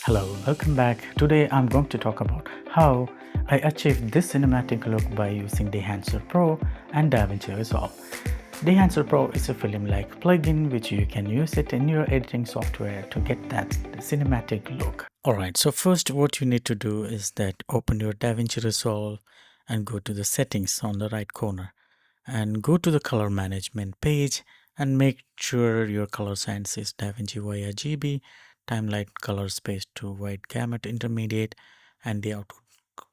Hello, welcome back. Today I'm going to talk about how I achieved this cinematic look by using Dehancer Pro and DaVinci Resolve. Dehancer Pro is a film-like plugin which you can use it in your editing software to get that cinematic look. Alright, so first what you need to do is that open your DaVinci Resolve and go to the settings on the right corner and go to the color management page and make sure your color science is DaVinci via GB, timeline color space to white gamut intermediate, and the output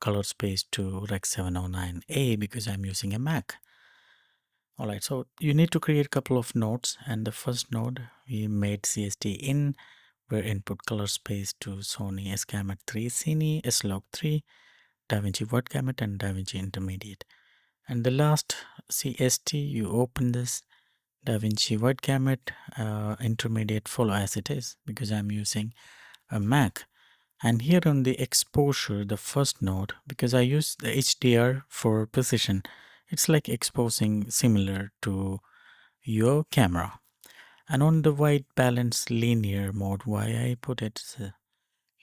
color space to Rec 709A because I'm using a Mac. Alright, so you need to create a couple of nodes, and the first node we made CST in, where input color space to Sony S gamut 3 Cine, S-Log 3, DaVinci wide gamut, and DaVinci intermediate. And the last CST, you open this DaVinci wide gamut intermediate follow as it is because I'm using a Mac. And here on the exposure, the first node, because I use the HDR for precision, it's like exposing similar to your camera. And on the white balance linear mode, why I put it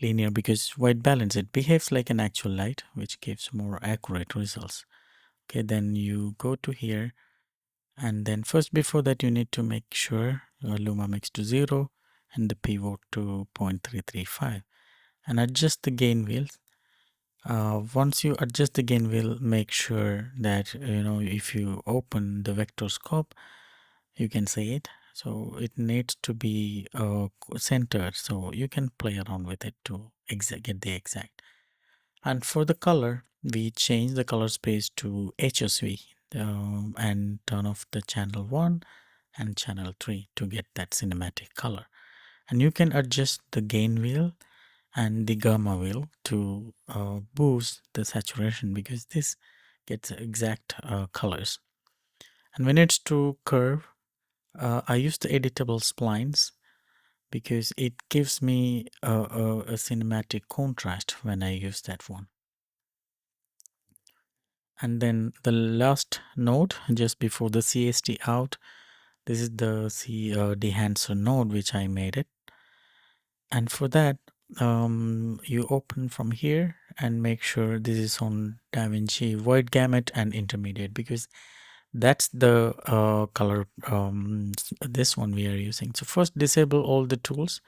linear, because white balance, it behaves like an actual light, which gives more accurate results. Okay, then you go to here, and then first before that you need to make sure your luma mix to 0 and the pivot to 0.335 and adjust the gain wheel. Once you adjust the gain wheel, make sure that if you open the vector scope, you can see it, so it needs to be centered, so you can play around with it to get the exact. And for the color, we change the color space to HSV and turn off the channel 1 and channel 3 to get that cinematic color. And you can adjust the gain wheel and the gamma wheel to boost the saturation because this gets exact colors. And when it's to curve, I use the editable splines because it gives me a cinematic contrast when I use that one. And then the last node just before the CST out, this is the Dehancer node which I made it. And for that, you open from here and make sure this is on DaVinci wide gamut and intermediate because that's the color this one we are using. So first disable all the tools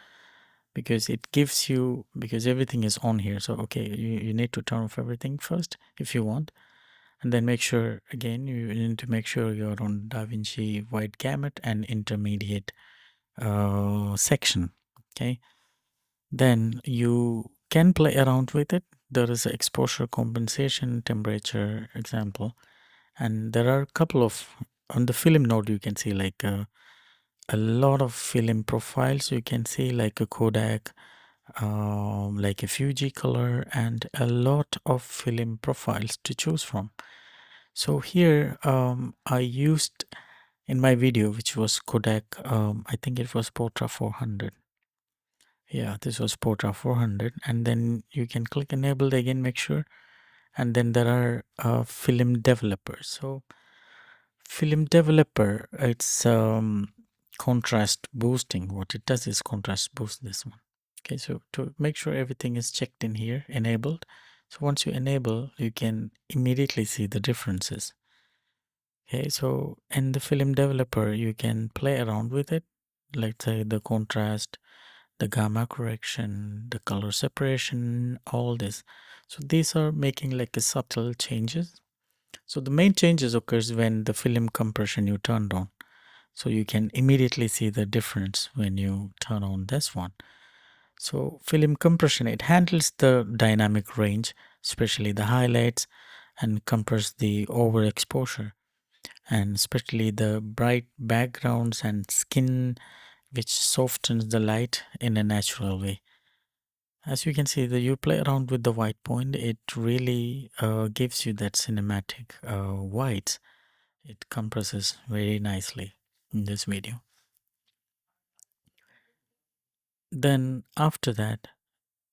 because it gives you, because everything is on here. So okay, you need to turn off everything first if you want. And then make sure, again, you need to make sure you're on DaVinci wide gamut and intermediate section. Okay. Then you can play around with it. There is an exposure compensation temperature example. And there are a couple of, on the film node, you can see like a lot of film profiles. You can see like a Kodak, like a Fuji color, and a lot of film profiles to choose from. So here I used in my video, which was Kodak, I think it was Portra 400. Yeah, this was Portra 400. And then you can click enable again, make sure. And then there are film developers. So film developer, it's contrast boosting. What it does is contrast boost this one. Okay, so to make sure everything is checked in here, enabled. So once you enable, you can immediately see the differences. Okay, so in the film developer, you can play around with it. Let's say the contrast, the gamma correction, the color separation, all this. So these are making like a subtle changes. So the main changes occurs when the film compression you turned on. So you can immediately see the difference when you turn on this one. So film compression, it handles the dynamic range, especially the highlights, and compress the overexposure, and especially the bright backgrounds and skin, which softens the light in a natural way. As you can see, that you play around with the white point, it really gives you that cinematic whites. It compresses very nicely in this video. Then after that,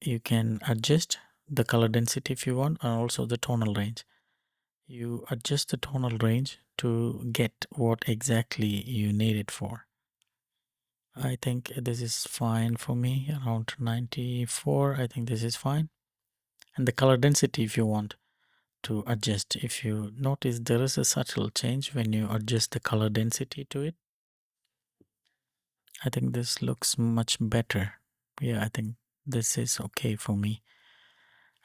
you can adjust the color density if you want, and also the tonal range. You adjust the tonal range to get what exactly you need it for. I think this is fine for me, around 94. I think this is fine. And the color density, if you want to adjust, if you notice, there is a subtle change when you adjust the color density to it. I think this looks much better. Yeah, I think this is okay for me.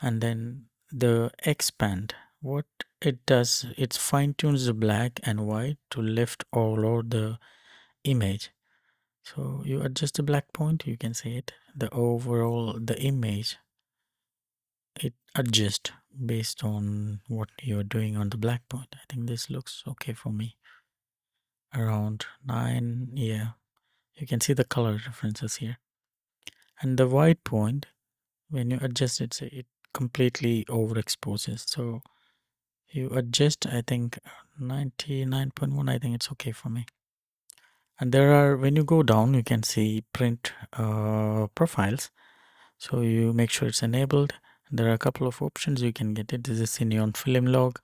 And then the expand, what it does, it fine tunes the black and white to lift all over the image. So you adjust the black point, you can see it, the overall the image, it adjusts based on what you're doing on the black point. I think this looks okay for me, around 9. Yeah, you can see the color differences here. And the white point, when you adjust it, say it completely overexposes. So you adjust, I think 99.1, I think it's okay for me. And there are, when you go down, you can see print profiles. So you make sure it's enabled. There are a couple of options you can get it. This is Cineon Film Log,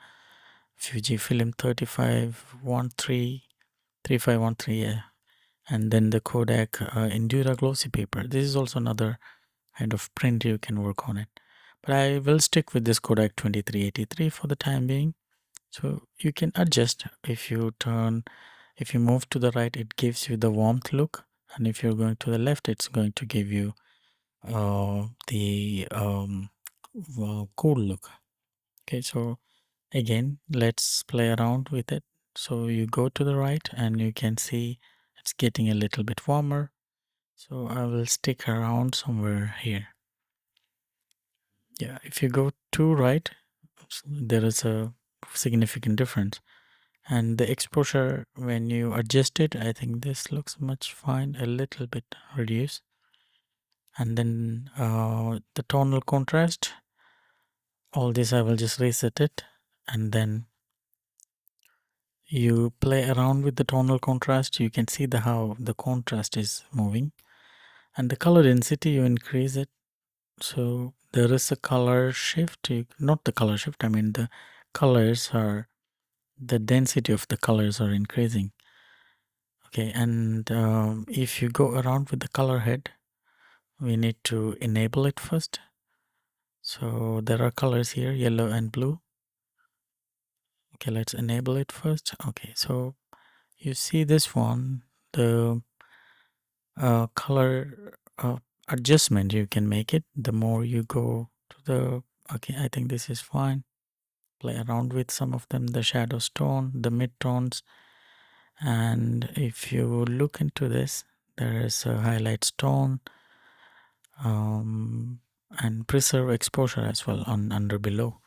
Fujifilm 3513, 3513, yeah. And then the Kodak Endura Glossy Paper. This is also another kind of print you can work on it. But I will stick with this Kodak 2383 for the time being. So you can adjust. If you move to the right, it gives you the warmth look. And if you're going to the left, it's going to give you the cool look. Okay, so again, let's play around with it. So you go to the right and you can see it's getting a little bit warmer. So I will stick around somewhere here. Yeah, if you go to right, there is a significant difference. And the exposure, when you adjust it, I think this looks much fine, a little bit reduced. And then the tonal contrast, all this I will just reset it, and then you play around with the tonal contrast. You can see how the contrast is moving, and the color density, you increase it. So there is a color shift, not the color shift, I mean the colors are, the density of the colors are increasing. Okay, and if you go around with the color head, we need to enable it first. So there are colors here, yellow and blue. Okay, let's enable it first. Okay, so you see this one, the color adjustment, you can make it the more you go to the, okay, I think this is fine. Play around with some of them, the shadow tone, the mid tones. And if you look into this, there is a highlights tone, and preserve exposure as well on under below.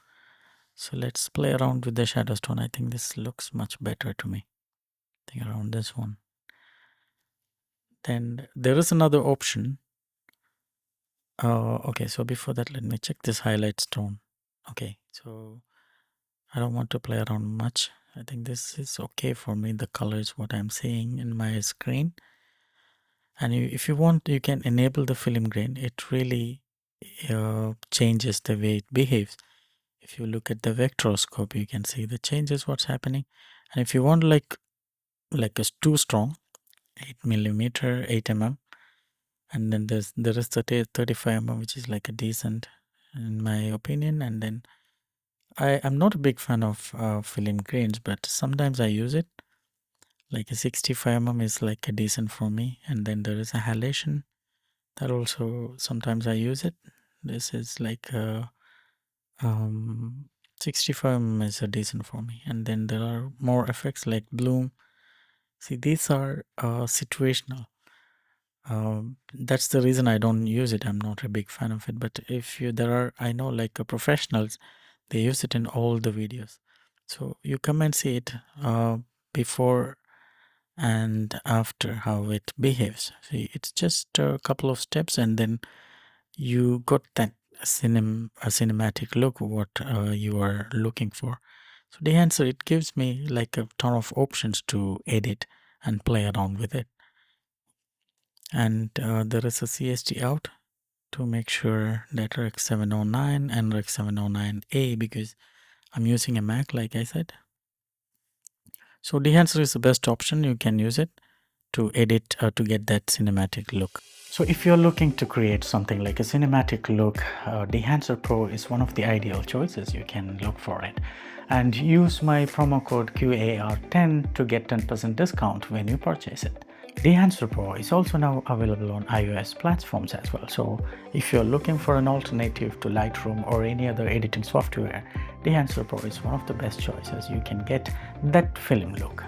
So let's play around with the shadow tone. I think this looks much better to me. I think around this one. Then there is another option. Okay, so before that, let me check this highlights tone. Okay, so I don't want to play around much. I think this is okay for me. The color is what I'm seeing in my screen. And if you want, you can enable the film grain. It really changes the way it behaves. If you look at the vectoroscope, you can see the changes, what's happening. And if you want like a too strong, 8mm, 8 mm, and then there is 35 mm, which is like a decent in my opinion. And then I'm not a big fan of film grains, but sometimes I use it. Like a 65 mm is like a decent for me. And then there is a halation that also sometimes I use it. This is like a 65 is a decent for me. And then there are more effects like bloom. See, these are situational. That's the reason I don't use it. I'm not a big fan of it. But if there are, I know like professionals, they use it in all the videos. So you come and see it before and after, how it behaves. See, it's just a couple of steps, and then you got that cinematic look what you are looking for. So the answer, it gives me like a ton of options to edit and play around with it. And there is a CST out to make sure that Rec 709 and Rec 709A, because I'm using a Mac like I said. So Dehancer is the best option, you can use it. to edit to get that cinematic look. So if you're looking to create something like a cinematic look, Dehancer Pro is one of the ideal choices. You can look for it. And use my promo code QAR10 to get 10% discount when you purchase it. Dehancer Pro is also now available on iOS platforms as well. So if you're looking for an alternative to Lightroom or any other editing software, Dehancer Pro is one of the best choices. You can get that film look.